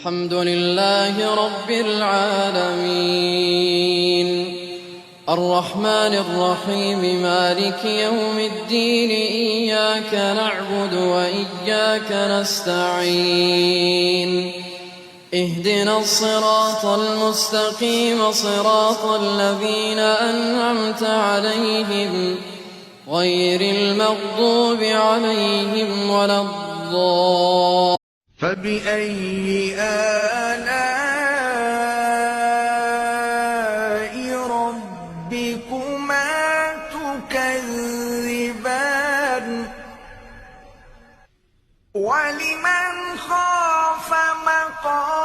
الحمد لله رب العالمين الرحمن الرحيم مالك يوم الدين إياك نعبد وإياك نستعين اهدنا الصراط المستقيم صراط الذين أنعمت عليهم غير المغضوب عليهم ولا الضالين. فبأي آلاء ربكما تكذبان ولمن خاف مقام